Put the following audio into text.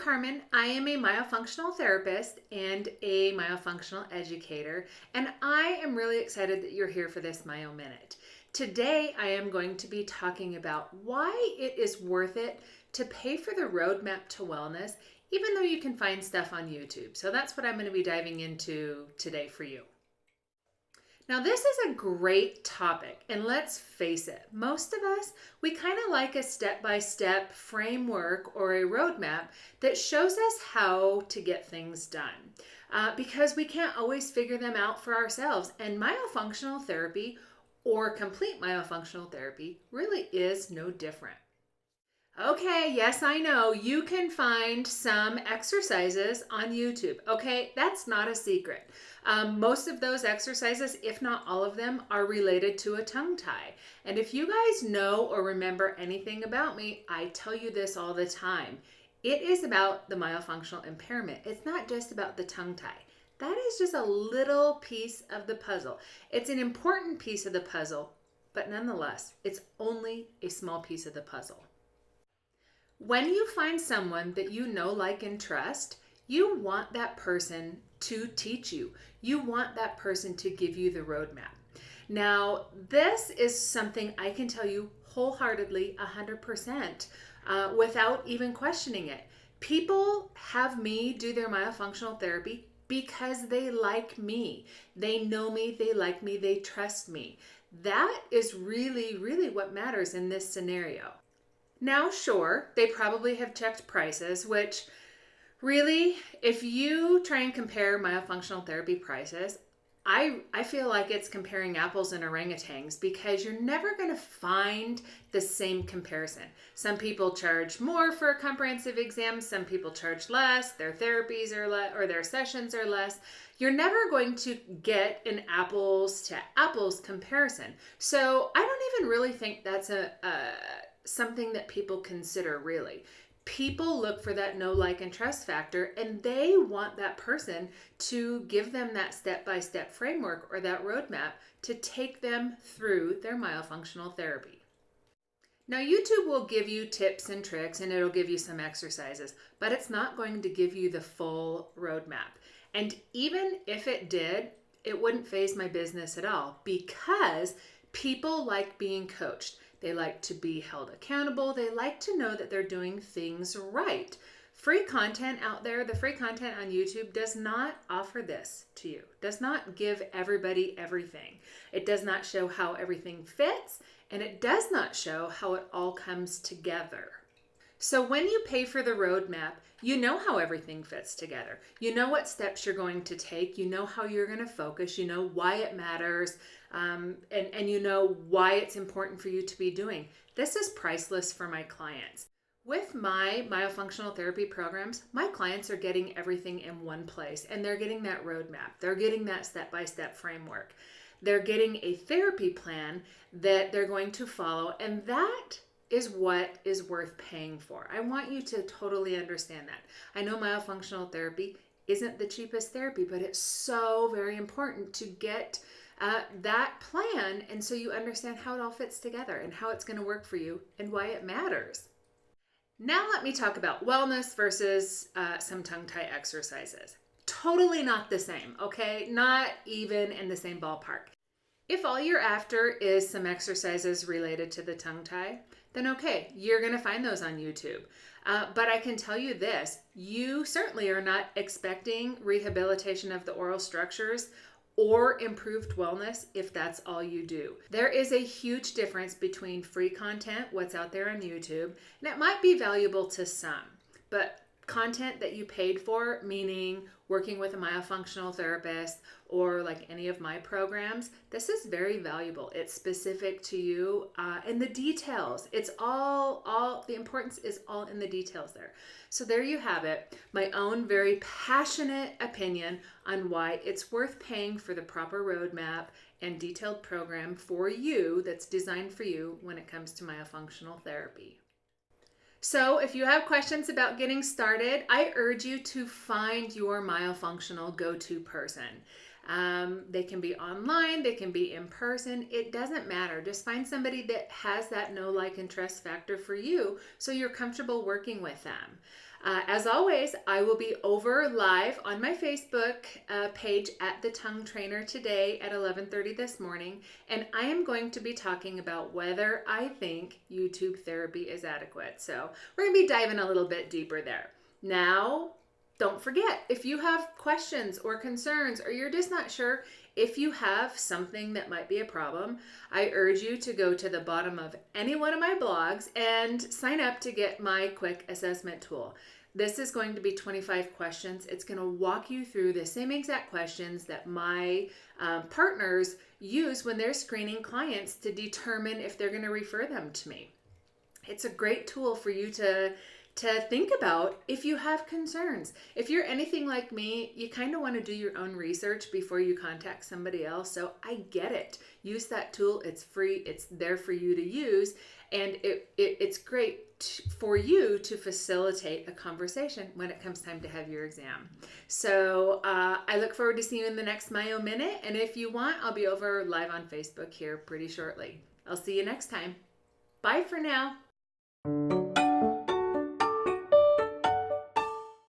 Carmen. I am a myofunctional therapist and a myofunctional educator, and I am really excited that you're here for this Myo Minute. Today, I am going to be talking about why it is worth it to pay for the roadmap to wellness, even though you can find stuff on YouTube. So that's what I'm going to be diving into today for you. Now, this is a great topic, and let's face it, most of us, we kind of like a step-by-step framework or a roadmap that shows us how to get things done because we can't always figure them out for ourselves. And myofunctional therapy or complete myofunctional therapy really is no different. Okay, yes, I know you can find some exercises on YouTube. Okay, that's not a secret. Most of those exercises, if not all of them, are related to a tongue tie. And if you guys know or remember anything about me, I tell you this all the time. It is about the myofunctional impairment. It's not just about the tongue tie. That is just a little piece of the puzzle. It's an important piece of the puzzle, but nonetheless, it's only a small piece of the puzzle. When you find someone that you know, like, and trust, you want that person to teach you. You want that person to give you the roadmap. Now, this is something I can tell you wholeheartedly, 100%, without even questioning it. People have me do their myofunctional therapy because they like me. They know me, they like me, they trust me. That is really, really what matters in this scenario. Now, sure, they probably have checked prices, which really, if you try and compare myofunctional therapy prices, I feel like it's comparing apples and orangutans because you're never going to find the same comparison. Some people charge more for a comprehensive exam, some people charge less, their therapies are less, or their sessions are less. You're never going to get an apples to apples comparison. So I don't even really think that's something that people consider really. People look for that know, like, and trust factor, and they want that person to give them that step-by-step framework or that roadmap to take them through their myofunctional therapy. Now, YouTube will give you tips and tricks, and it'll give you some exercises, but it's not going to give you the full roadmap. And even if it did, it wouldn't faze my business at all because people like being coached. They like to be held accountable. They like to know that they're doing things right. Free content out there, the free content on YouTube does not offer this to you, does not give everybody everything. It does not show how everything fits, and it does not show how it all comes together. So when you pay for the roadmap, you know how everything fits together. You know what steps you're going to take. You know how you're going to focus. You know why it matters. And you know why it's important for you to be doing. This is priceless for my clients. With my myofunctional therapy programs, my clients are getting everything in one place, and they're getting that roadmap. They're getting that step-by-step framework. They're getting a therapy plan that they're going to follow, and that is what is worth paying for. I want you to totally understand that. I know myofunctional therapy isn't the cheapest therapy, but it's so very important to get that plan, and so you understand how it all fits together and how it's going to work for you and why it matters. Now let me talk about wellness versus some tongue tie exercises. Totally not the same, okay? Not even in the same ballpark. If all you're after is some exercises related to the tongue tie, then okay, you're going to find those on YouTube. But I can tell you this, you certainly are not expecting rehabilitation of the oral structures or improved wellness if that's all you do. There is a huge difference between free content, what's out there on YouTube, and it might be valuable to some, but content that you paid for, meaning working with a myofunctional therapist or like any of my programs, this is very valuable. It's specific to you and the details. It's all the importance is all in the details there. So there you have it, my own very passionate opinion on why it's worth paying for the proper roadmap and detailed program for you that's designed for you when it comes to myofunctional therapy. So if you have questions about getting started, I urge you to find your myofunctional go-to person. They can be online, they can be in person. It doesn't matter. Just find somebody that has that know, like, and trust factor for you so you're comfortable working with them. As always, I will be over live on my Facebook page at The Tongue Trainer today at 11:30 this morning, and I am going to be talking about whether I think YouTube therapy is adequate. So we're going to be diving a little bit deeper there. Now, don't forget, if you have questions or concerns, or you're just not sure, if you have something that might be a problem, I urge you to go to the bottom of any one of my blogs and sign up to get my quick assessment tool. This is going to be 25 questions. It's going to walk you through the same exact questions that my partners use when they're screening clients to determine if they're going to refer them to me. It's a great tool for you to think about if you have concerns. If you're anything like me, you kind of want to do your own research before you contact somebody else. So I get it. Use that tool. It's free. It's there for you to use. And it's great for you to facilitate a conversation when it comes time to have your exam. So I look forward to seeing you in the next Myo Minute. And if you want, I'll be over live on Facebook here pretty shortly. I'll see you next time. Bye for now.